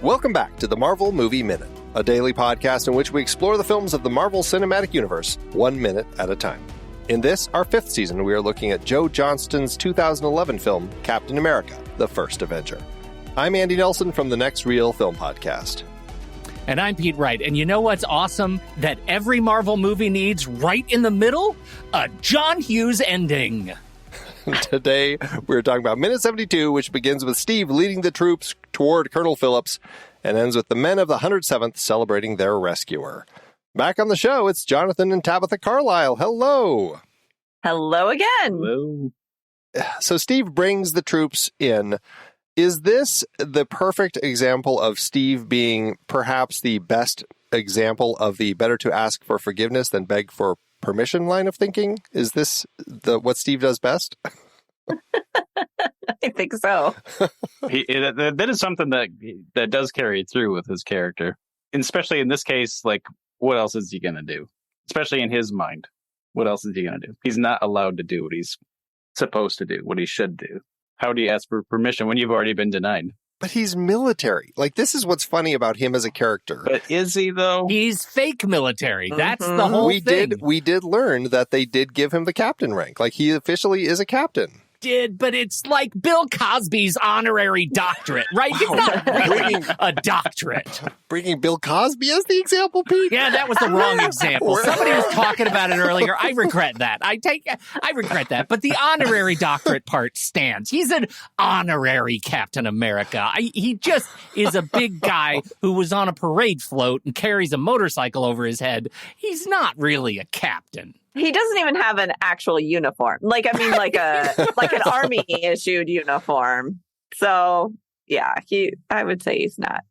Welcome back to the Marvel Movie Minute, a daily podcast in which we explore the films of the Marvel Cinematic Universe 1 minute at a time. In this, our 5th season, we are looking at Joe Johnston's 2011 film, Captain America, The First Avenger. I'm Andy Nelson from the Next Reel Film Podcast. And I'm Pete Wright. And you know what's awesome that every Marvel movie needs right in the middle? A John Hughes ending. Today, we're talking about Minute 72, which begins with Steve leading the troops toward Colonel Phillips and ends with the men of the 107th celebrating their rescuer. Back on the show, it's Jonathan and Tabitha Carlisle. Hello. Hello again. Hello. So Steve brings the troops in. Is this the perfect example of Steve being perhaps the best example of the better to ask for forgiveness than beg for permission line of thinking? Is this what Steve does best? I think so. That is something that does carry through with his character. And especially in this case, like, what else is he going to do? Especially in his mind. What else is he going to do? He's not allowed to do what he's supposed to do, what he should do. How do you ask for permission when you've already been denied? But he's military. Like, this is what's funny about him as a character. But is he, though? He's fake military. That's the whole thing. We did learn that they did give him the captain rank. Like, he officially is a captain. But it's like Bill Cosby's honorary doctorate, right? It's not really a doctorate. Bringing Bill Cosby as the example, Pete? Yeah, that was the wrong example. Somebody was talking about it earlier. I regret that. I regret that. But the honorary doctorate part stands. He's an honorary Captain America. He just is a big guy who was on a parade float and carries a motorcycle over his head. He's not really a captain. He doesn't even have an actual uniform. Like an army issued uniform. So yeah, I would say he's not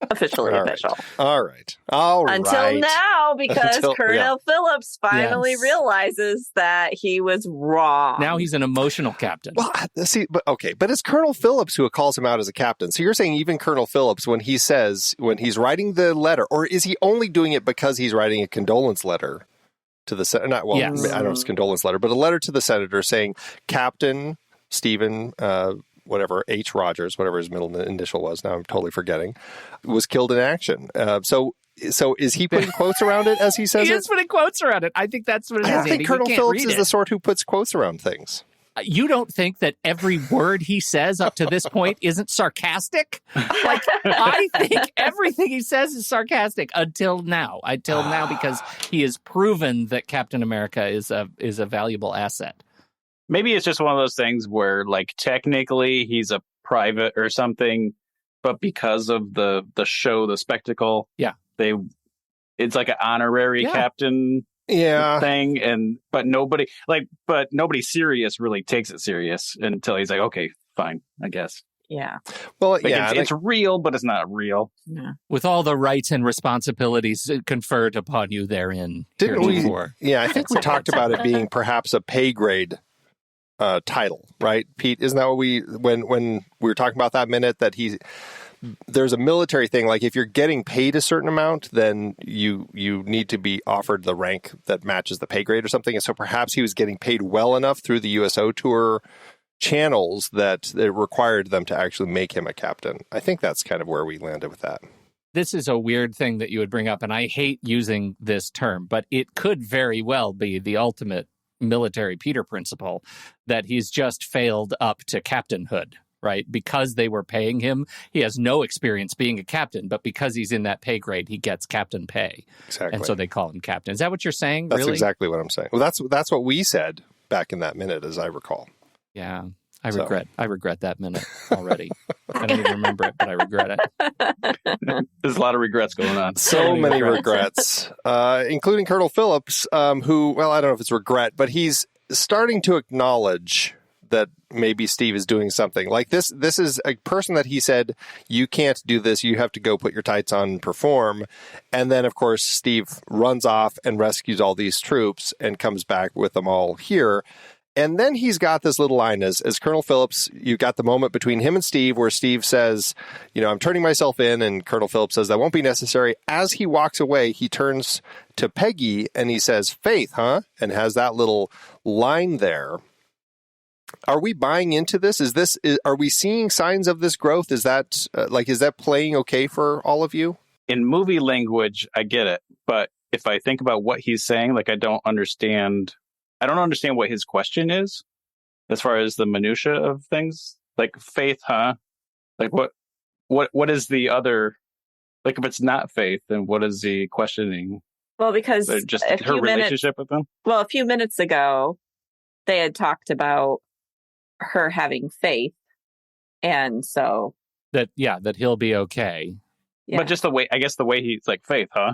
officially official. All right. Until now, because Colonel Phillips finally realizes that he was wrong. Now he's an emotional captain. Well, but it's Colonel Phillips who calls him out as a captain. So you're saying even Colonel Phillips, when he's writing the letter, or is he only doing it because he's writing a condolence letter to the senator? I don't know if it's a condolence letter, but a letter to the senator saying, Captain Stephen, whatever, H. Rogers, whatever his middle initial was, now I'm totally forgetting, was killed in action. So is he putting quotes around it as he says it? He is putting quotes around it. I think that's what it is. I think Colonel Phillips is the sort who puts quotes around things. You don't think that every word he says up to this point isn't sarcastic? Like, I think everything he says is sarcastic until now. Because he has proven that Captain America is a valuable asset. Maybe it's just one of those things where, like, technically he's a private or something, but because of the show, the spectacle, it's like an honorary captain thing, but nobody serious really takes it serious until he's like, okay, fine, I guess. Yeah. Well, like it's real, but it's not real. Yeah. With all the rights and responsibilities conferred upon you therein. Didn't we? Yeah, I think we talked about it being perhaps a pay grade title, right, Pete? Isn't that what when we were talking about that minute, that there's a military thing, like if you're getting paid a certain amount, then you need to be offered the rank that matches the pay grade or something. And so perhaps he was getting paid well enough through the USO tour channels that it required them to actually make him a captain. I think that's kind of where we landed with that. This is a weird thing that you would bring up, and I hate using this term, but it could very well be the ultimate military Peter principle, that he's just failed up to captainhood, right? Because they were paying him, he has no experience being a captain, but because he's in that pay grade, he gets captain pay. Exactly. And so they call him captain. Is that what you're saying? That's really? Exactly what I'm saying. Well, that's what we said back in that minute, as I recall. Yeah. I regret that minute already. I don't even remember it, but I regret it. There's a lot of regrets going on. So many regrets, including Colonel Phillips, who, well, I don't know if it's regret, but he's starting to acknowledge that maybe Steve is doing something. Like this is a person that he said, you can't do this, you have to go put your tights on and perform. And then, of course, Steve runs off and rescues all these troops and comes back with them all here. And then he's got this little line as Colonel Phillips, you've got the moment between him and Steve where Steve says, I'm turning myself in, and Colonel Phillips says, that won't be necessary. As he walks away, he turns to Peggy and he says, Faith, huh? And has that little line there. Are we buying into this? Are we seeing signs of this growth? Is that is that playing okay for all of you? In movie language, I get it, but if I think about what he's saying, like I don't understand what his question is as far as the minutia of things. Like faith, huh? Like what is the other, like if it's not faith, then what is the questioning? Well, because just her relationship with them? Well, a few minutes ago, they had talked about her having faith, and so that he'll be okay. Yeah. But just the way he's like, faith, huh?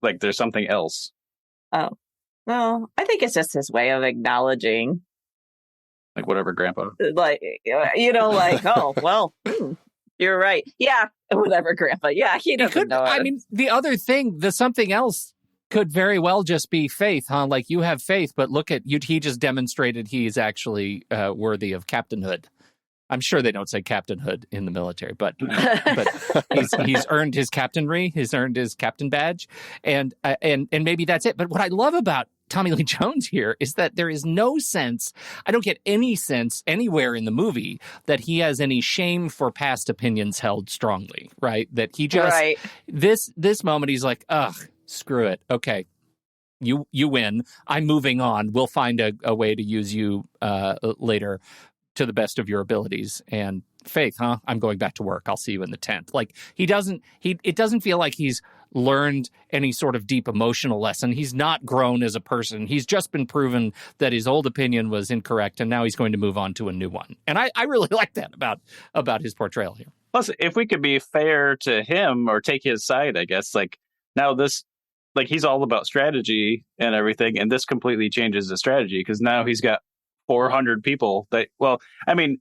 Like there's something else. Oh, well, I think it's just his way of acknowledging, like whatever, Grandpa. Like oh well, you're right. Yeah, whatever, Grandpa. Yeah, he doesn't know. I mean, the other thing, the something else could very well just be faith, huh? Like you have faith, but look at you. He just demonstrated he's actually worthy of captainhood. I'm sure they don't say captainhood in the military, but he's earned his captainry. He's earned his captain badge, and maybe that's it. But what I love about Tommy Lee Jones here is that there is no sense. I don't get any sense anywhere in the movie that he has any shame for past opinions held strongly. Right? That he just this moment he's like, ugh. Screw it. Okay. You win. I'm moving on. We'll find a way to use you later to the best of your abilities. And faith, huh? I'm going back to work. I'll see you in the tent. Like it doesn't feel like he's learned any sort of deep emotional lesson. He's not grown as a person. He's just been proven that his old opinion was incorrect, and now he's going to move on to a new one. And I really like that about his portrayal here. Plus, if we could be fair to him or take his side, I guess, like now this, like he's all about strategy and everything, and this completely changes the strategy because now he's got 400 people that, well, I mean,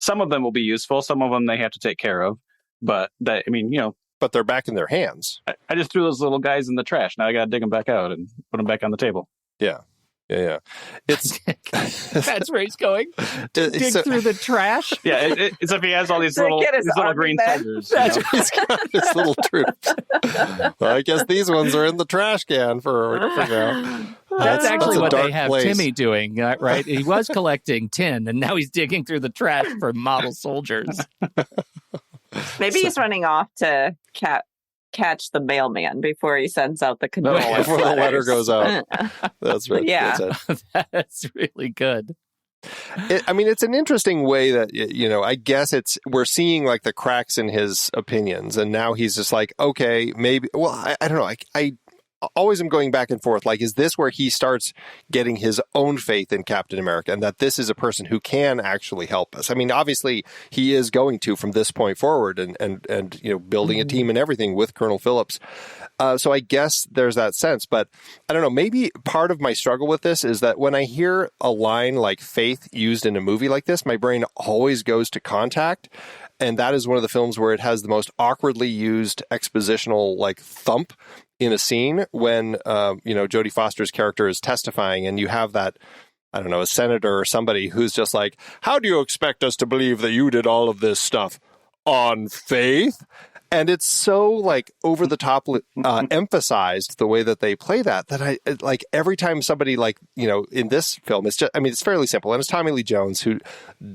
some of them will be useful, some of them they have to take care of, but that, I mean, but they're back in their hands. I just threw those little guys in the trash. Now I got to dig them back out and put them back on the table. Yeah. It's that's where he's going. Dig through the trash. Yeah, it's if he has all these little green soldiers. That's he's got his little troops. Well, I guess these ones are in the trash can for now. That's actually what they have place. Timmy doing, right? He was collecting tin, and now he's digging through the trash for model soldiers. Maybe he's running off to catch the mailman before he sends out the condolence before the letter goes out. That's right. Yeah. That's really good. It's an interesting way that, I guess we're seeing like the cracks in his opinions, and now he's just like, okay, maybe, well, I don't know. I always am going back and forth. Like, is this where he starts getting his own faith in Captain America and that this is a person who can actually help us? I mean, obviously he is going to from this point forward and building a team and everything with Colonel Phillips. So I guess there's that sense, but I don't know, maybe part of my struggle with this is that when I hear a line like faith used in a movie like this, my brain always goes to Contact. And that is one of the films where it has the most awkwardly used expositional like thump in a scene when, Jodie Foster's character is testifying and you have that, I don't know, a senator or somebody who's just like, how do you expect us to believe that you did all of this stuff on faith? And it's so like over the top emphasized the way that they play that I like every time somebody like, in this film, it's fairly simple. And it's Tommy Lee Jones who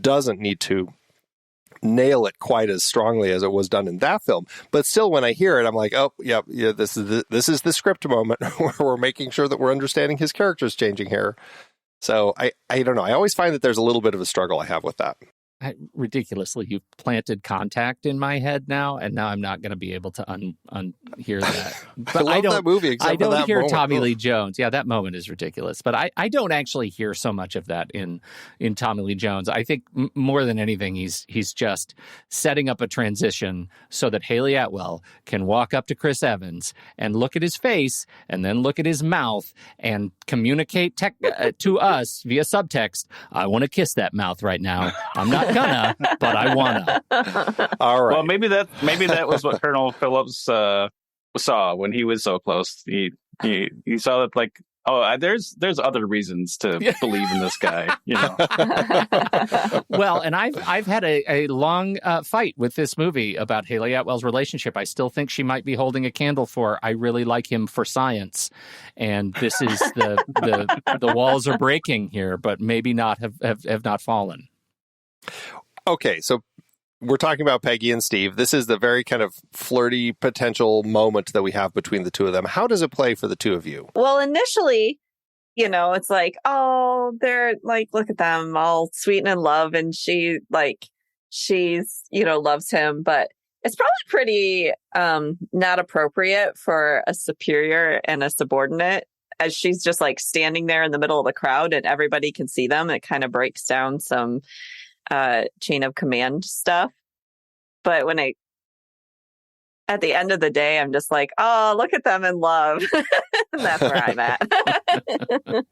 doesn't need to nail it quite as strongly as it was done in that film. But still, when I hear it, I'm like, oh, yeah, this is the script moment where we're making sure that we're understanding his character's changing here. So I don't know. I always find that there's a little bit of a struggle I have with that. Ridiculously, you've planted Contact in my head now, and now I'm not going to be able to unhear that. But I love that movie. I don't hear Tommy Lee Jones. Yeah, that moment is ridiculous. But I don't actually hear so much of that in Tommy Lee Jones. I think more than anything, he's just setting up a transition so that Haley Atwell can walk up to Chris Evans and look at his face, and then look at his mouth and communicate to us via subtext. I want to kiss that mouth right now. I'm not gonna, but I wanna. All right. Well, maybe that was what Colonel Phillips saw when he was so close. He saw that like Oh, there's other reasons to believe in this guy, you know. Well, and I've had a long fight with this movie about Haley Atwell's relationship. I still think she might be holding a candle for I really like him for science, and this is the walls are breaking here, but maybe not have not fallen. Okay, so we're talking about Peggy and Steve. This is the very kind of flirty potential moment that we have between the two of them. How does it play for the two of you? Well, initially, it's like, oh, they're like, look at them all sweet and in love. And she's, loves him. But it's probably pretty not appropriate for a superior and a subordinate, as she's just like standing there in the middle of the crowd and everybody can see them. It kind of breaks down some chain of command stuff. But at the end of the day, I'm just like, oh, look at them in love. And that's where I'm at.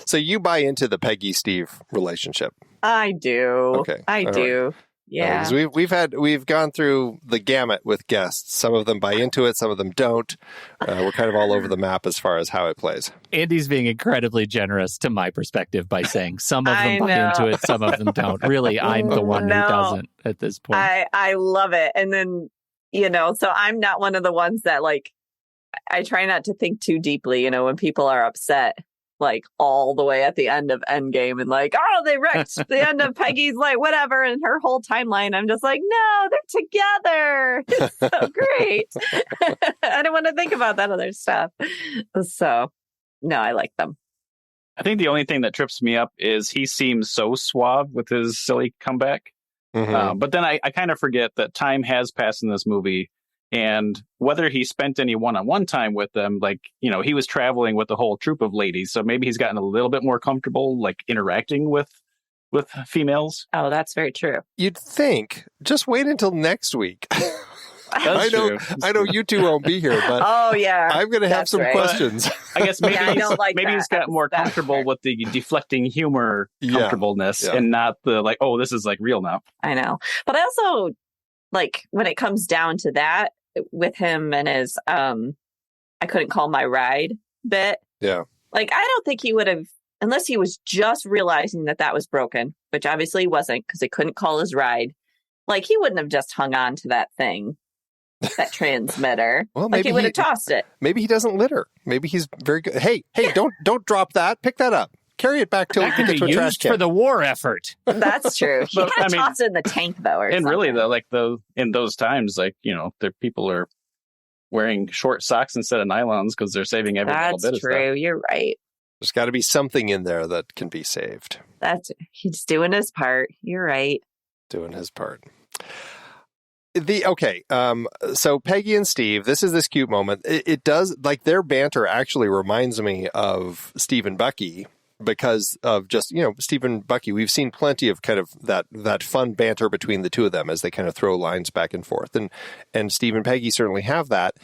So you buy into the Peggy-Steve relationship? I do. Okay. I do. Right. Yeah. We've gone through the gamut with guests. Some of them buy into it, some of them don't. We're kind of all over the map as far as how it plays. Andy's being incredibly generous to my perspective by saying some of them buy into it, some of them don't. Really, I'm the one who doesn't at this point. I love it. And then, so I'm not one of the ones that like, I try not to think too deeply, when people are upset. Like all the way at the end of Endgame and like, oh, they wrecked the end of Peggy's like whatever and her whole timeline. I'm just like, no, they're together. It's so great. I don't want to think about that other stuff. So, no, I like them. I think the only thing that trips me up is he seems so suave with his silly comeback. Mm-hmm. But then I kind of forget that time has passed in this movie. And whether he spent any one-on-one time with them, like, he was traveling with a whole troop of ladies. So maybe he's gotten a little bit more comfortable, like, interacting with females. Oh, that's very true. You'd think. Just wait until next week. I know you two won't be here, but oh yeah, I'm going to have some questions. I guess maybe he's got more comfortable with the deflecting humor comfortableness and not the like, oh, this is like real now. I know. But I also like when it comes down to that with him and his I couldn't call my ride bit. Yeah. Like I don't think he would have, unless he was just realizing that was broken, which obviously he wasn't because he couldn't call his ride. Like he wouldn't have just hung on to that thing. That transmitter. Well, maybe he would have tossed it. Maybe he doesn't litter. Maybe he's very good. Hey, don't drop that. Pick that up. Carry it back till it gets to a trash can. For the war effort. That's true. He had tossed it in the tank though. And something. Really though, like in those times, like the people are wearing short socks instead of nylons because they're saving every little bit of stuff. That's true. You're right. There's got to be something in there that can be saved. He's doing his part. You're right. Doing his part. So Peggy and Steve, this is this cute moment. It does, like, their banter actually reminds me of Steve and Bucky because of just, Steve and Bucky. We've seen plenty of kind of that fun banter between the two of them as they kind of throw lines back and forth. And Steve and Peggy certainly have that.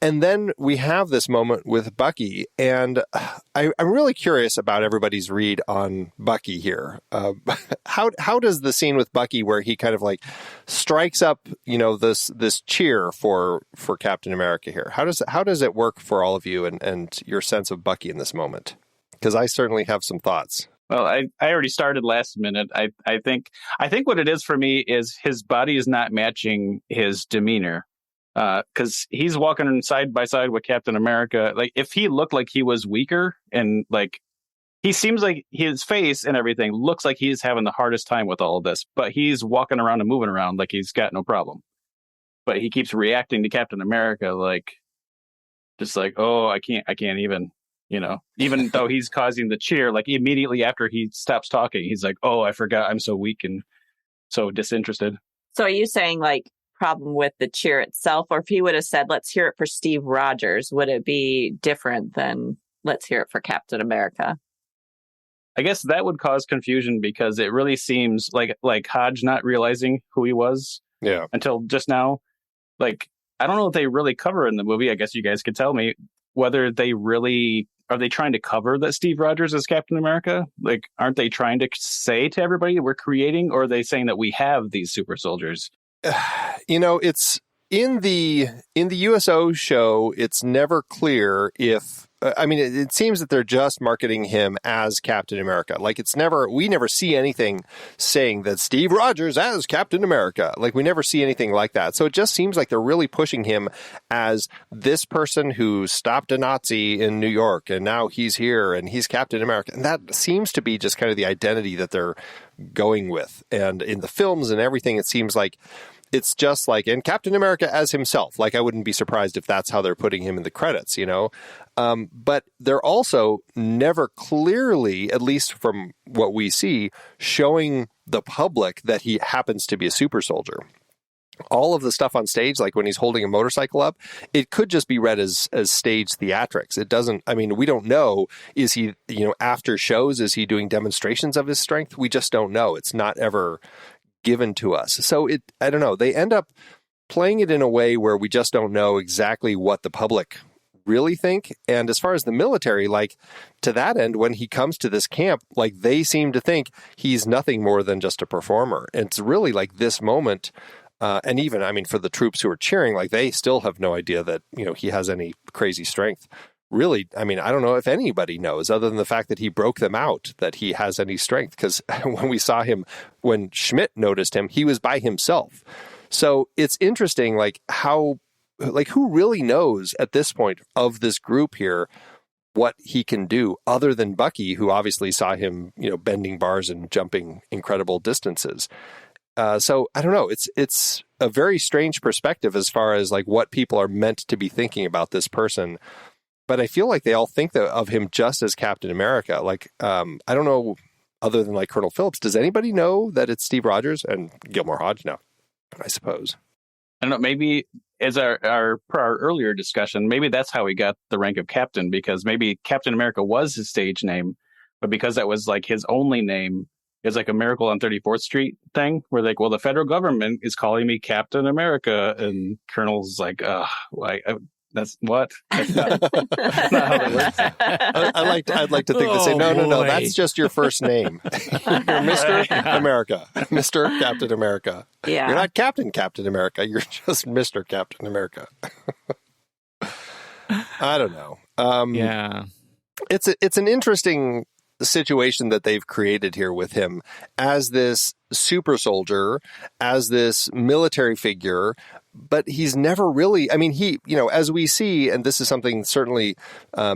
And then we have this moment with Bucky, and I'm really curious about everybody's read on Bucky here. How does the scene with Bucky, where he kind of like strikes up, this cheer for Captain America here? How does it work for all of you and your sense of Bucky in this moment? Because I certainly have some thoughts. Well, I already started last minute. I think what it is for me is his body is not matching his demeanor. Because he's walking side by side with Captain America. Like, if he looked like he was weaker and like he seems like his face and everything looks like he's having the hardest time with all of this, but he's walking around and moving around like he's got no problem. But he keeps reacting to Captain America like, just like, oh, I can't even, even though he's causing the cheer, like immediately after he stops talking, he's like, oh, I forgot I'm so weak and so disinterested. So are you saying like, problem with the cheer itself, or if he would have said let's hear it for Steve Rogers, would it be different than let's hear it for Captain America? I guess that would cause confusion because it really seems like Hodge not realizing who he was until just now. Like, I don't know if they really cover in the movie. I guess you guys could tell me whether they really are they trying to cover that Steve Rogers is Captain America? Like, aren't they trying to say to everybody we're creating, or are they saying that we have these super soldiers? It's in the USO show, it's never clear if I mean, it seems that they're just marketing him as Captain America. Like we never see anything saying that Steve Rogers as Captain America. Like we never see anything like that. So it just seems like they're really pushing him as this person who stopped a Nazi in New York and now he's here and he's Captain America. And that seems to be just kind of the identity that they're going with. And in the films and everything, it seems like it's just like, and Captain America as himself. Like, I wouldn't be surprised if that's how they're putting him in the credits, you know? But they're also never clearly, at least from what we see, showing the public that he happens to be a super soldier. All of the stuff on stage, like when he's holding a motorcycle up, it could just be read as stage theatrics. It doesn't, I mean, we don't know. Is he, you know, after shows, is he doing demonstrations of his strength? We just don't know. It's not ever given to us. So I don't know. They end up playing it in a way where we just don't know exactly what the public really think. And as far as the military, like to that end, when he comes to this camp, like they seem to think he's nothing more than just a performer. And it's really like this moment. And even, I mean, for the troops who are cheering, like they still have no idea that, you know, he has any crazy strength. Really, I mean, I don't know if anybody knows, other than the fact that he broke them out, that he has any strength. Because when we saw him, when Schmidt noticed him, he was by himself. So it's interesting, like how, like who really knows at this point of this group here what he can do, other than Bucky, who obviously saw him, you know, bending bars and jumping incredible distances. So I don't know. It's a very strange perspective as far as like what people are meant to be thinking about this person. But I feel like they all think of him just as Captain America. Like, I don't know, other than like Colonel Phillips, does anybody know that it's Steve Rogers and Gilmore Hodge? No, I suppose. I don't know. Maybe as our earlier discussion, maybe that's how he got the rank of captain, because maybe Captain America was his stage name, but because that was like his only name, it's like a Miracle on 34th Street thing where like, well, the federal government is calling me Captain America. And Colonel's like, that's what? That's not how that works. I'd like to think they say, no, that's just your first name. You're Mr. America, Mr. Captain America. Yeah. You're not Captain America. You're just Mr. Captain America. I don't know. Yeah. It's an interesting situation that they've created here with him as this super soldier, as this military figure, but he's never really, I mean, he, you know, as we see, and this is something certainly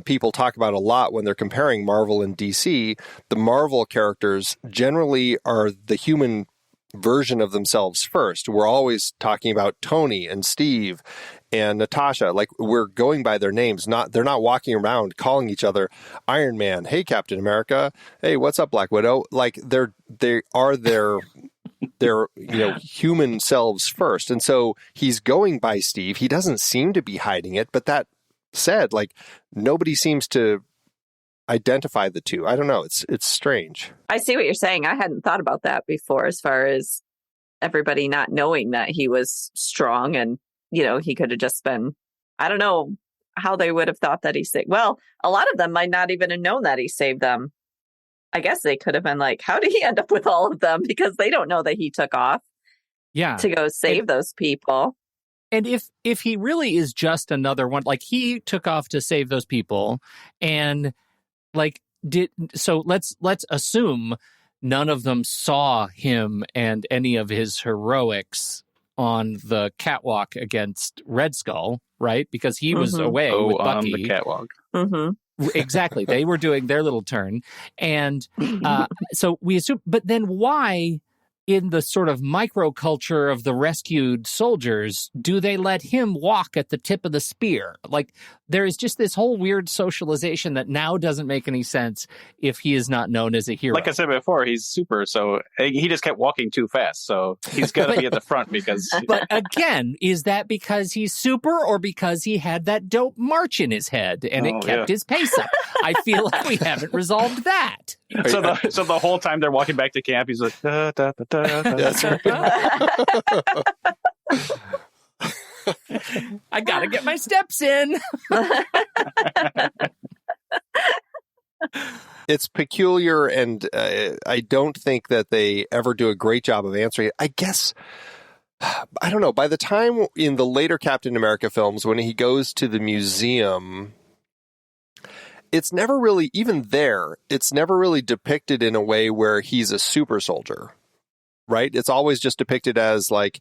people talk about a lot when they're comparing Marvel and DC, the Marvel characters generally are the human version of themselves first. We're always talking about Tony and Steve and Natasha, like we're going by their names. They're not walking around calling each other Iron Man, hey Captain America, hey what's up Black Widow. Like they are their you know, human selves first. And so he's going by Steve. He doesn't seem to be hiding it, but that said, like nobody seems to identify the two. I don't know. It's strange. I see what you're saying. I hadn't thought about that before, as far as everybody not knowing that he was strong, and you know, he could have just been, I don't know how they would have thought that he saved. Well, a lot of them might not even have known that he saved them. I guess they could have been like, how did he end up with all of them? Because they don't know that he took off to go save those people. And if he really is just another one, like he took off to save those people, and like let's assume none of them saw him and any of his heroics on the catwalk against Red Skull, right? Because he was away with Bucky. On the catwalk. Mm-hmm. Exactly. They were doing their little turn. And so we assume, but then why, in the sort of microculture of the rescued soldiers, do they let him walk at the tip of the spear? Like, there is just this whole weird socialization that now doesn't make any sense if he is not known as a hero. Like I said before, he's super, so he just kept walking too fast, so he's got to be at the front because... But again, is that because he's super or because he had that dope march in his head and it kept his pace up? I feel like we haven't resolved that. So the whole time they're walking back to camp, he's like, da, da, da, da, da. That's right. I gotta get my steps in. It's peculiar, and I don't think that they ever do a great job of answering it. I guess, I don't know, by the time in the later Captain America films, when he goes to the museum, it's never really, even there, it's never really depicted in a way where he's a super soldier. Right? It's always just depicted as like,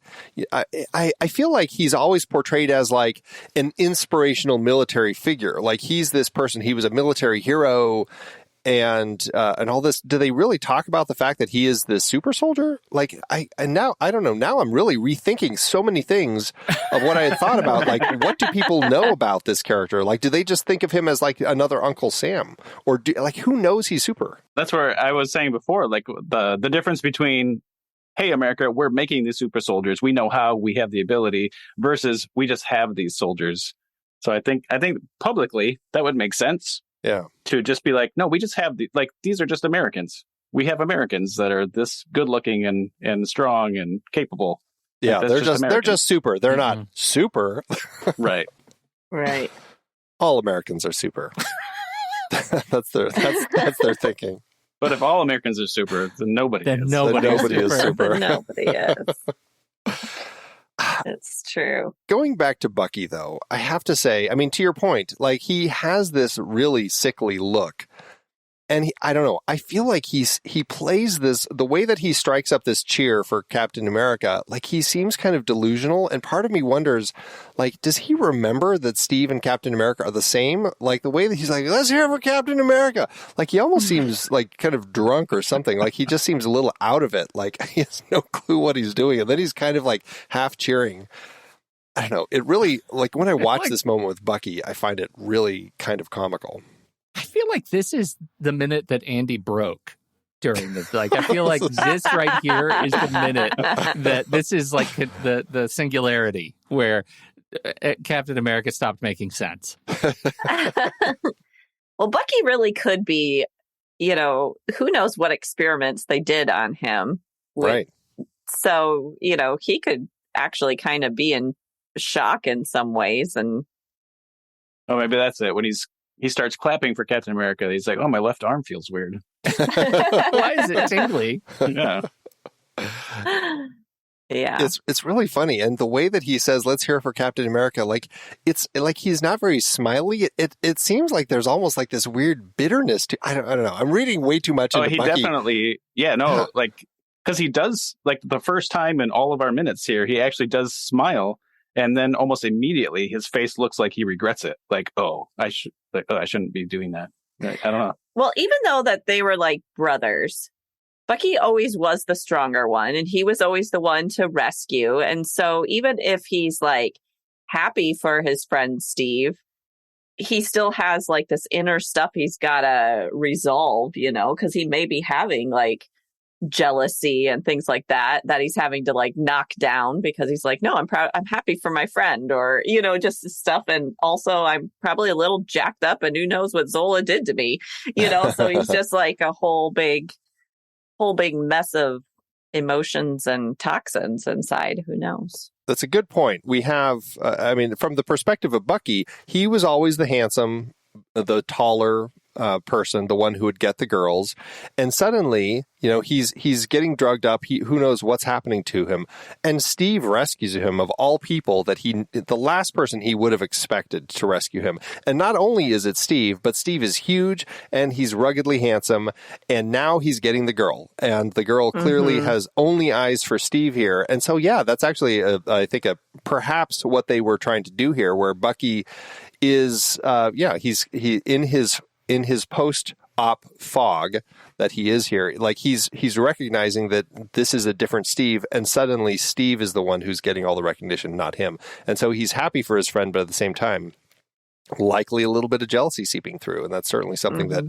I feel like he's always portrayed as like an inspirational military figure. Like he's this person, he was a military hero and all this. Do they really talk about the fact that he is the super soldier? Like I don't know. Now I'm really rethinking so many things of what I had thought about. Like, what do people know about this character? Like, do they just think of him as like another Uncle Sam, or who knows he's super? That's where I was saying before, like the difference between, hey, America, we're making these super soldiers. We know how, we have the ability, versus we just have these soldiers. So I think publicly that would make sense. Yeah. To just be like, no, we just have these are just Americans. We have Americans that are this good looking and strong and capable. Yeah, they're just super. They're not super. Right. Right. All Americans are super. that's their thinking. But if all Americans are super, then nobody is. Nobody is super. Nobody is. It's true. Going back to Bucky, though, I have to say, I mean, to your point, like he has this really sickly look. And I don't know, I feel like he plays this, the way that he strikes up this cheer for Captain America, like he seems kind of delusional. And part of me wonders, like, does he remember that Steve and Captain America are the same? Like the way that he's like, let's hear for Captain America. Like he almost seems like kind of drunk or something. Like he just seems a little out of it. Like he has no clue what he's doing. And then he's kind of like half cheering. I don't know. It really, like when I watch this moment with Bucky, I find it really kind of comical. I feel like this is the minute that Andy broke during this. Like, I feel like this right here is the minute that this is like the singularity where Captain America stopped making sense. Well, Bucky really could be, who knows what experiments they did on him. Right. So, he could actually kind of be in shock in some ways. And oh, maybe that's it. When he starts clapping for Captain America, he's like, oh, my left arm feels weird. Why is it tingly? Yeah. Yeah. It's really funny. And the way that he says, let's hear for Captain America, like, it's like he's not very smiley. It seems like there's almost like this weird bitterness to, I don't know. I'm reading way too much into Bucky. Definitely, like, because he does, like, the first time in all of our minutes here, he actually does smile. And then almost immediately, his face looks like he regrets it. Like, I shouldn't be doing that. I don't know. Well, even though that they were like brothers, Bucky always was the stronger one, and he was always the one to rescue. And so even if he's like happy for his friend Steve, he still has like this inner stuff he's got to resolve, because he may be having like jealousy and things like that he's having to like knock down, because he's like, no, I'm proud, I'm happy for my friend, or just stuff. And also I'm probably a little jacked up, and who knows what Zola did to me, so he's just like a whole big mess of emotions and toxins inside. Who knows? That's a good point. We have from the perspective of Bucky, he was always the handsome, the taller person, the one who would get the girls, and suddenly, he's getting drugged up. Who knows what's happening to him? And Steve rescues him, of all people, the last person he would have expected to rescue him. And not only is it Steve, but Steve is huge and he's ruggedly handsome. And now he's getting the girl, and the girl clearly has only eyes for Steve here. And so, yeah, that's actually I think perhaps what they were trying to do here, where Bucky is, he in his post-op fog that he is here, like he's recognizing that this is a different Steve, and suddenly Steve is the one who's getting all the recognition, not him. And so he's happy for his friend, but at the same time, likely a little bit of jealousy seeping through, and that's certainly something that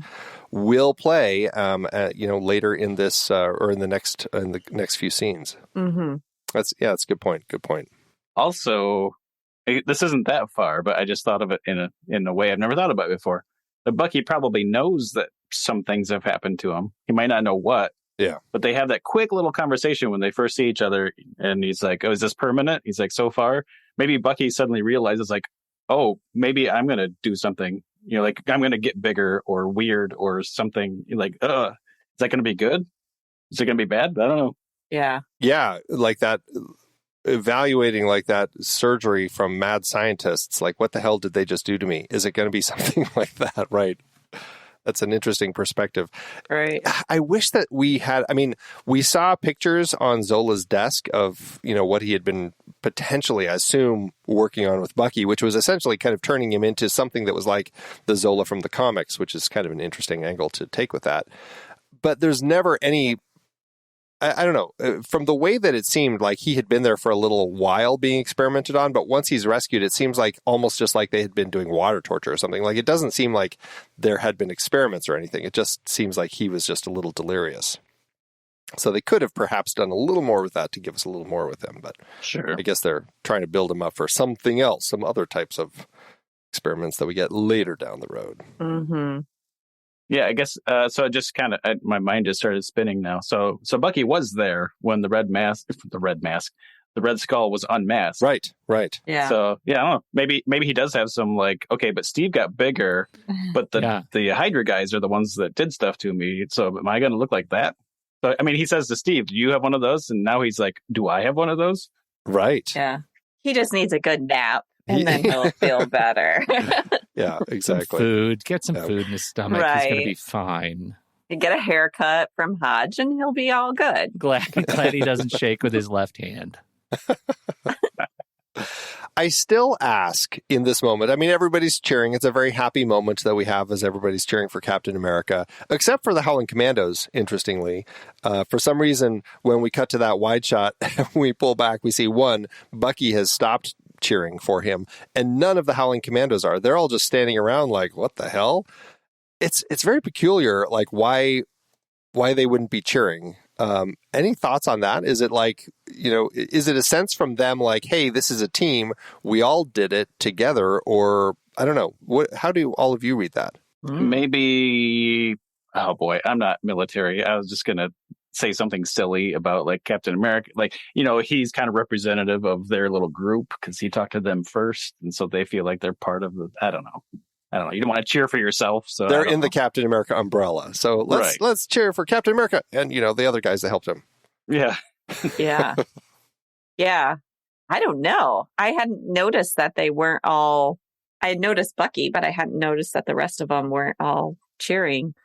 will play, later in this or in the next few scenes. Mm-hmm. That's a good point. Good point. Also, this isn't that far, but I just thought of it in a way I've never thought about it before. But Bucky probably knows that some things have happened to him. He might not know what. Yeah. But they have that quick little conversation when they first see each other. And he's like, oh, is this permanent? He's like, so far. Maybe Bucky suddenly realizes, like, oh, maybe I'm going to do something. Like I'm going to get bigger or weird or something. Like, is that going to be good? Is it going to be bad? I don't know. Yeah. Yeah. Like that. Evaluating like that surgery from mad scientists, like, what the hell did they just do to me? Is it going to be something like that? Right. That's an interesting perspective. Right. I wish that we saw pictures on Zola's desk of, what he had been potentially, I assume, working on with Bucky, which was essentially kind of turning him into something that was like the Zola from the comics, which is kind of an interesting angle to take with that. But there's never any, I don't know, from the way that it seemed like he had been there for a little while being experimented on, but once he's rescued, it seems like almost just like they had been doing water torture or something. Like, it doesn't seem like there had been experiments or anything. It just seems like he was just a little delirious. So they could have perhaps done a little more with that to give us a little more with him, but sure. I guess they're trying to build him up for something else, some other types of experiments that we get later down the road. Mm-hmm. Yeah, I guess, so it just kind of, my mind just started spinning now. So Bucky was there when the Red Skull was unmasked. Right. Yeah. So, yeah, I don't know. Maybe he does have some, like, okay, but Steve got bigger, but the Hydra guys are the ones that did stuff to me. So am I going to look like that? But, I mean, he says to Steve, do you have one of those? And now he's like, do I have one of those? Right. Yeah. He just needs a good nap. And then he'll feel better. Yeah, exactly. Get some food in his stomach. He's going to be fine. You get a haircut from Hodge and he'll be all good. Glad he doesn't shake with his left hand. I still ask in this moment, I mean, everybody's cheering. It's a very happy moment that we have as everybody's cheering for Captain America, except for the Howling Commandos, interestingly. For some reason, when we cut to that wide shot, we pull back, we see Bucky has stopped cheering for him, and none of the Howling Commandos are. They're all just standing around like, what the hell? It's very peculiar, like why they wouldn't be cheering. Any thoughts on that? Is it like, is it a sense from them like, hey, this is a team, we all did it together, or I don't know. How do all of you read that? Maybe, oh boy, I'm not military. I was just going to say something silly about like Captain America, like, he's kind of representative of their little group because he talked to them first, and so they feel like they're part of the, I don't know. You don't want to cheer for yourself, so they're in the Captain America umbrella. So let's cheer for Captain America and the other guys that helped him. Yeah. Yeah. I don't know. I hadn't noticed that they weren't all. I had noticed Bucky, but I hadn't noticed that the rest of them weren't all cheering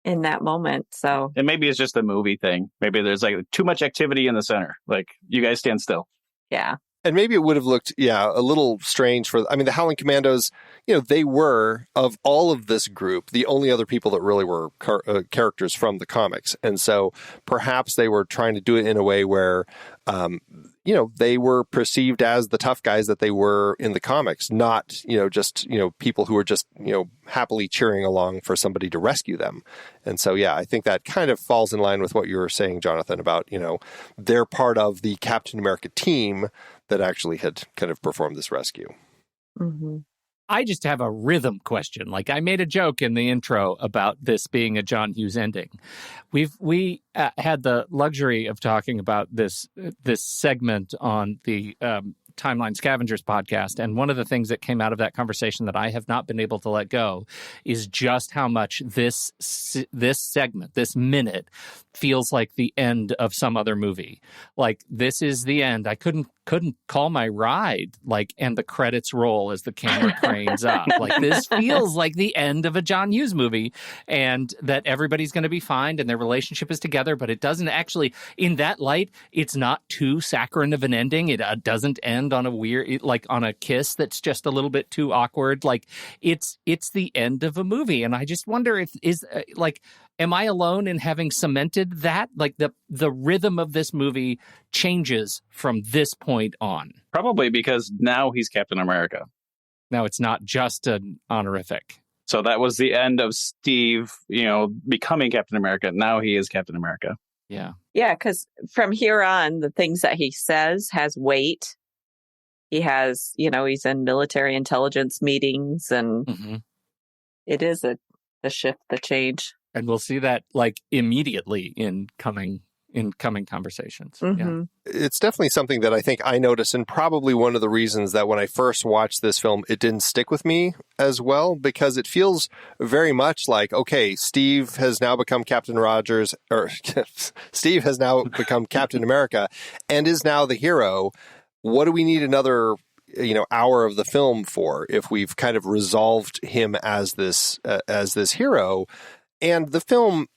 in that moment. So, and maybe it's just a movie thing. Maybe there's like too much activity in the center. Like, you guys stand still. Yeah. And maybe it would have looked, a little strange the Howling Commandos, they were, of all of this group, the only other people that really were characters from the comics. And so perhaps they were trying to do it in a way where, they were perceived as the tough guys that they were in the comics, not, just, people who were just, happily cheering along for somebody to rescue them. And so, I think that kind of falls in line with what you were saying, Jonathan, about, they're part of the Captain America team that actually had kind of performed this rescue. Mm-hmm. I just have a rhythm question. Like, I made a joke in the intro about this being a John Hughes ending. We had the luxury of talking about this segment on the Timeline Scavengers podcast, and one of the things that came out of that conversation that I have not been able to let go is just how much this segment, this minute, feels like the end of some other movie. Like, this is the end. I couldn't call my ride, like, and the credits roll as the camera cranes up. Like, this feels like the end of a John Hughes movie, and that everybody's going to be fine and their relationship is together, but it doesn't actually, in that light, it's not too saccharine of an ending. It doesn't end on a weird, like, on a kiss that's just a little bit too awkward. Like, it's the end of a movie. And I just wonder if, am I alone in having cemented that? Like, the rhythm of this movie changes from this point on. Probably because now he's Captain America. Now it's not just an honorific. So that was the end of Steve, becoming Captain America. Now he is Captain America. Yeah. Yeah, because from here on, the things that he says has weight. He has, he's in military intelligence meetings, and it is a shift, the change. And we'll see that like immediately in coming conversations. Mm-hmm. Yeah. It's definitely something that I think I noticed, and probably one of the reasons that when I first watched this film, it didn't stick with me as well, because it feels very much like, okay, Steve has now become Captain Rogers, or Steve has now become Captain America and is now the hero. What do we need another hour of the film for if we've kind of resolved him as this hero. And the film,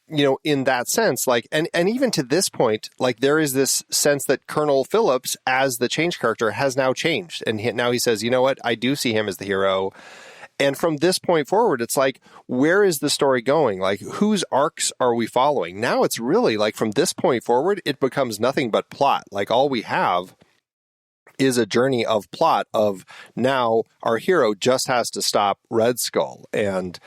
in that sense, like, and even to this point, like, there is this sense that Colonel Phillips, as the change character, has now changed. And now he says, you know what, I do see him as the hero. And from this point forward, it's like, where is the story going? Like, whose arcs are we following? Now it's really like, from this point forward, it becomes nothing but plot. Like, all we have is a journey of plot of now our hero just has to stop Red Skull. And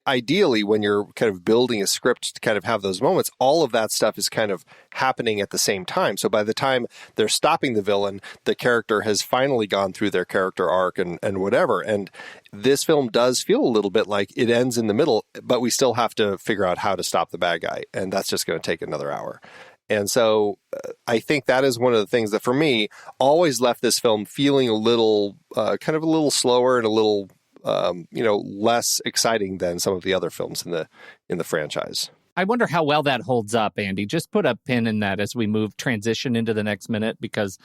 ideally, when you're kind of building a script to kind of have those moments, all of that stuff is kind of happening at the same time. So by the time they're stopping the villain, the character has finally gone through their character arc and whatever. And this film does feel a little bit like it ends in the middle, but we still have to figure out how to stop the bad guy. And that's just going to take another hour. And so I think that is one of the things that, for me, always left this film feeling a little, kind of a little slower and a little less exciting than some of the other films in the franchise. I wonder how well that holds up, Andy. Just put a pin in that as we transition into the next minute, because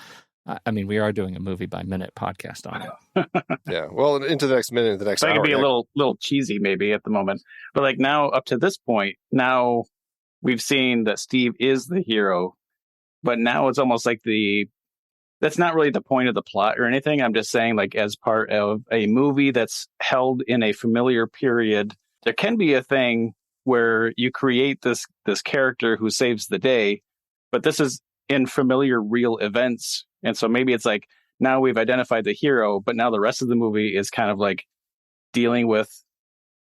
we are doing a movie by minute podcast on it. Yeah. Well, into the next minute, the next hour. That could be a little cheesy maybe at the moment, but like now up to this point, now we've seen that Steve is the hero, but now it's almost like that's not really the point of the plot or anything. I'm just saying, like, as part of a movie that's held in a familiar period, there can be a thing where you create this character who saves the day, but this is in familiar real events. And so maybe it's like, now we've identified the hero, but now the rest of the movie is kind of like dealing with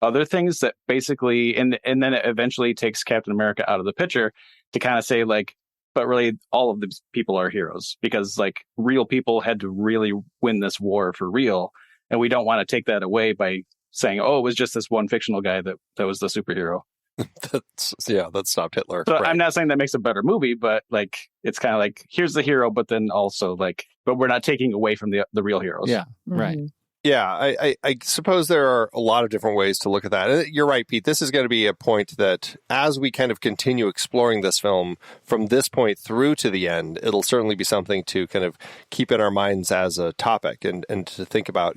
other things that basically, and then it eventually takes Captain America out of the picture to kind of say, like, but really, all of these people are heroes because, like, real people had to really win this war for real. And we don't want to take that away by saying, oh, it was just this one fictional guy that was the superhero. That stopped Hitler. So right. I'm not saying that makes a better movie, but, like, it's kind of like, here's the hero, but then also, like, but we're not taking away from the real heroes. Yeah, right. Mm-hmm. Yeah, I suppose there are a lot of different ways to look at that. And you're right, Pete. This is going to be a point that, as we kind of continue exploring this film from this point through to the end, it'll certainly be something to kind of keep in our minds as a topic and to think about,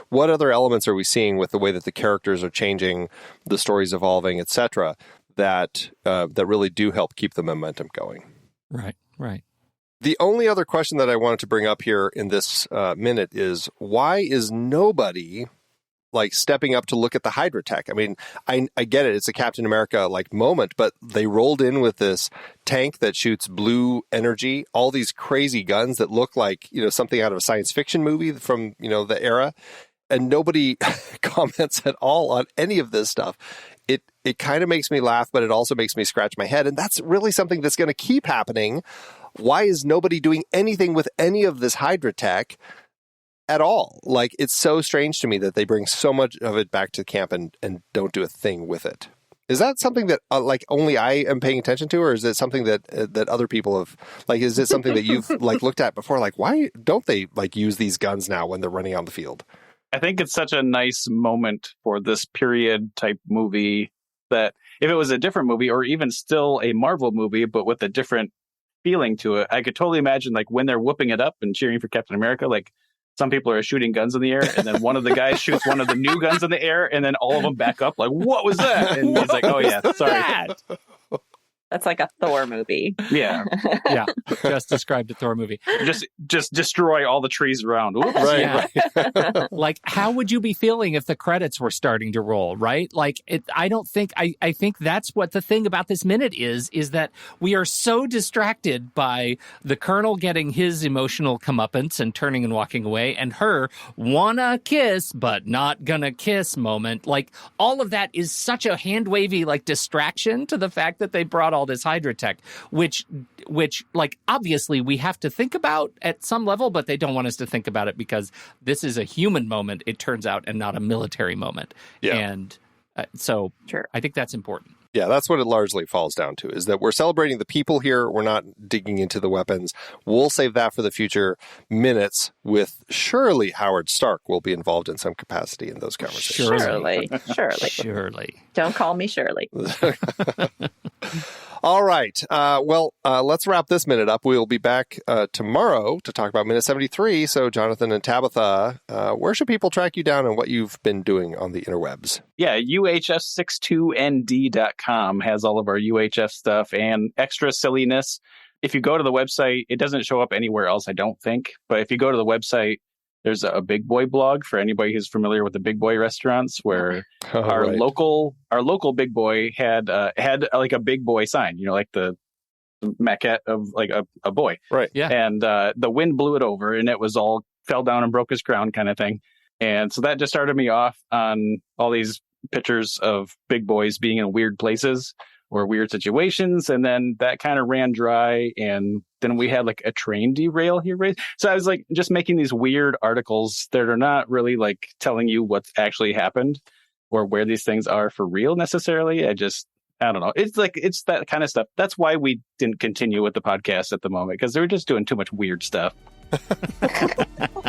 what other elements are we seeing with the way that the characters are changing, the story's evolving, etc., that really do help keep the momentum going. Right. The only other question that I wanted to bring up here in this minute is, why is nobody stepping up to look at the Hydra tech? I mean, I get it. It's a Captain America moment, but they rolled in with this tank that shoots blue energy, all these crazy guns that look like, something out of a science fiction movie from, the era. And nobody comments at all on any of this stuff. It kind of makes me laugh, but it also makes me scratch my head. And that's really something that's going to keep happening. Why is nobody doing anything with any of this Hydra tech at all? It's so strange to me that they bring so much of it back to camp and don't do a thing with it. Is that something that only I am paying attention to, or is it something that other people have, is it something that you've looked at before? Why don't they use these guns now when they're running on the field? I think it's such a nice moment for this period type movie that if it was a different movie or even still a Marvel movie, but with a different feeling to it, I could totally imagine when they're whooping it up and cheering for Captain America, some people are shooting guns in the air and then one of the guys shoots one of the new guns in the air and then all of them back up what was that? And he's like, oh yeah, sorry. That's like a Thor movie. Yeah. Yeah. Just described a Thor movie. Just destroy all the trees around. Oops. Right. How would you be feeling if the credits were starting to roll, right? I think that's what the thing about this minute is that we are so distracted by the Colonel getting his emotional comeuppance and turning and walking away, and her wanna kiss but not gonna kiss moment. All of that is such a hand-wavy distraction to the fact that they brought all this Hydra tech, which obviously we have to think about at some level, but they don't want us to think about it because this is a human moment, it turns out, and not a military moment. Yeah. And so sure. I think that's important. Yeah, that's what it largely falls down to, is that we're celebrating the people here. We're not digging into the weapons. We'll save that for the future minutes with surely Howard Stark will be involved in some capacity in those conversations. Surely. Surely. Don't call me Shirley. All right. Let's wrap this minute up. We'll be back tomorrow to talk about minute 73. So, Jonathan and Tabitha, where should people track you down and what you've been doing on the interwebs? Yeah, UHF62ND.com has all of our UHF stuff and extra silliness. If you go to the website, it doesn't show up anywhere else, I don't think. But if you go to the website, there's a Big Boy blog for anybody who's familiar with the Big Boy restaurants, where our local Big Boy had like a Big Boy sign, like the maquette of like a boy. Right. Yeah. And the wind blew it over and it was all fell down and broke his crown kind of thing. And so that just started me off on all these pictures of big boys being in weird places or weird situations. And then that kind of ran dry. And then we had like a train derail here. Right? So I was like just making these weird articles that are not really like telling you what's actually happened or where these things are for real necessarily. I don't know. It's that kind of stuff. That's why we didn't continue with the podcast at the moment, because they were just doing too much weird stuff.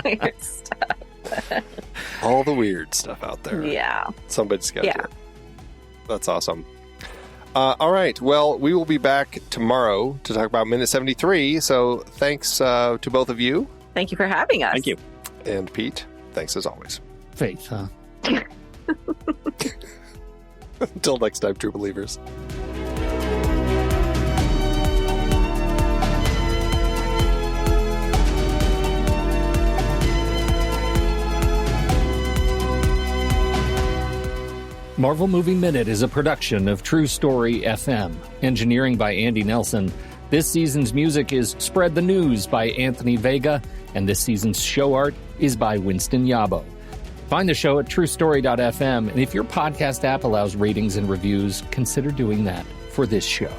Weird stuff. All the weird stuff out there. Yeah. Somebody's got to. That's awesome. All right. Well, we will be back tomorrow to talk about minute 73. So thanks to both of you. Thank you for having us. Thank you. And Pete, thanks as always. Faith, huh? Until next time, true believers. Marvel Movie Minute is a production of True Story FM. Engineering by Andy Nelson. This season's music is Spread the News by Anthony Vega, and this season's show art is by Winston Yabo. Find the show at truestory.fm, and if your podcast app allows ratings and reviews, consider doing that for this show.